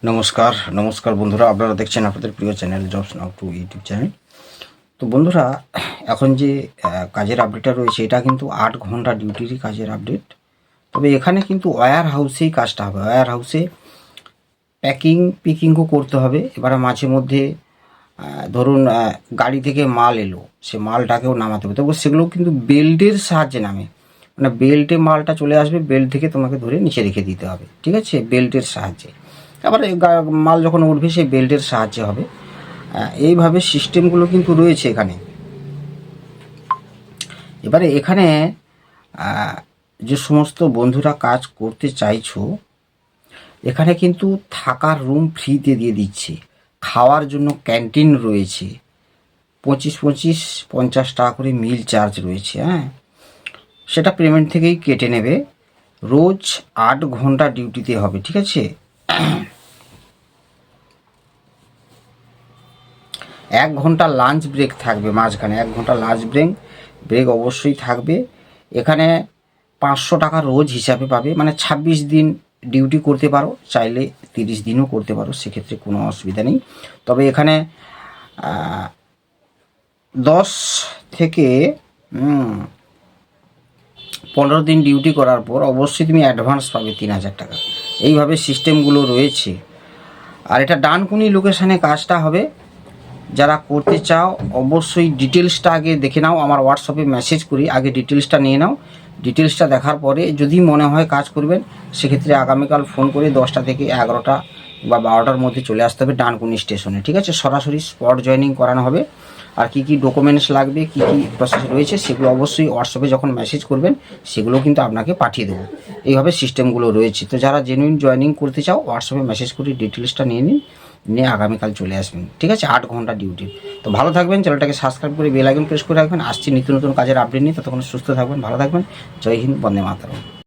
নমস্কার নমস্কার বন্ধুরা, আপনারা দেখছেন আপনাদের প্রিয় চ্যানেল জবস নাও টু ইউটিউব চ্যানেল। তো বন্ধুরা, এখন যে কাজের আপডেটটা রয়েছে এটা কিন্তু 8 ঘন্টা ডিউটিরই কাজের আপডেট। তবে এখানে কিন্তু ওয়্যার হাউসেই কাজটা হবে। ওয়্যার হাউসে প্যাকিং পিকিংও করতে হবে। এবারে মাঝে মধ্যে ধরুন গাড়ি থেকে মাল এলো, সে মালটাকেও নামাতে হবে। তবে সেগুলো কিন্তু বেল্টের সাহায্যে নামে, মানে বেল্টে মালটা চলে আসবে, বেল্ট থেকে তোমাকে ধরে নিচে রেখে দিতে হবে, ঠিক আছে, বেল্টের সাহায্যে। আবার মাল যখন উঠবে সেই বেল্টের সাহায্যে হবে। এইভাবে সিস্টেমগুলো কিন্তু রয়েছে এখানে। এবারে এখানে যে সমস্ত বন্ধুরা কাজ করতে চাইছো, এখানে কিন্তু থাকার রুম ফ্রিতে দিয়ে দিচ্ছে, খাওয়ার জন্য ক্যান্টিন রয়েছে, 25-50 টাকা করে মিল চার্জ রয়েছে। হ্যাঁ, সেটা পেমেন্ট থেকেই কেটে নেবে। রোজ 8 ঘন্টা ডিউটিতে হবে, ঠিক আছে। 1 ঘন্টা লাঞ্চ ব্রেক থাকবে মাঝখানে, 1 ঘন্টা লাঞ্চ ব্রেক অবশ্যই থাকবে। এখানে 500 টাকা রোজ হিসাবে পাবে, মানে 26 দিন ডিউটি করতে পারো, চাইলে 30 দিনও করতে পারো, সেক্ষেত্রে কোনো অসুবিধা নেই। তবে এখানে 10 থেকে 15 দিন ডিউটি করার পর অবশ্যই তুমি অ্যাডভান্স পাবে 3000 টাকা। এইভাবে সিস্টেমগুলো রয়েছে। আর এটা ডানকুনি লোকেশানে কাজটা হবে। যারা করতে চাও অবশ্যই ডিটেলসটা আগে দেখে নাও, আমার হোয়াটসঅ্যাপে মেসেজ করি, আগে ডিটেলসটা নিয়ে নাও। ডিটেলসটা দেখার পরে যদি মনে হয় কাজ করবেন, সেক্ষেত্রে আগামীকাল ফোন করে 10টা থেকে 11টা বা 12টার মধ্যে চলে আসতে হবে ডানকুনি স্টেশনে, ঠিক আছে। সরাসরি স্পট জয়েনিং করানো হবে। আর কি কি ডকুমেন্টস লাগবে, কি কি প্রসেস রয়েছে, সেগুলো অবশ্যই হোয়াটসঅ্যাপে যখন মেসেজ করবেন সেগুলো কিন্তু আপনাকে পাঠিয়ে দেবো। এইভাবে সিস্টেমগুলো রয়েছে। তো যারা জেনুইন জয়েনিং করতে চাও হোয়াটসঅ্যাপে মেসেজ করে ডিটেলসটা নিয়ে নিন, নিয়ে আগামীকাল চলে আসবেন, ঠিক আছে। 8 ঘন্টা ডিউটি। তো ভালো থাকবেন, চ্যানেলটাকে সাবস্ক্রাইব করে বেল আইকন প্রেস করে রাখবেন। আসছি নিত্য নতুন কাজের আপডেট নিয়ে। ততক্ষণ সুস্থ থাকবেন, ভালো থাকবেন। জয় হিন্দ, বন্দে মাতরম।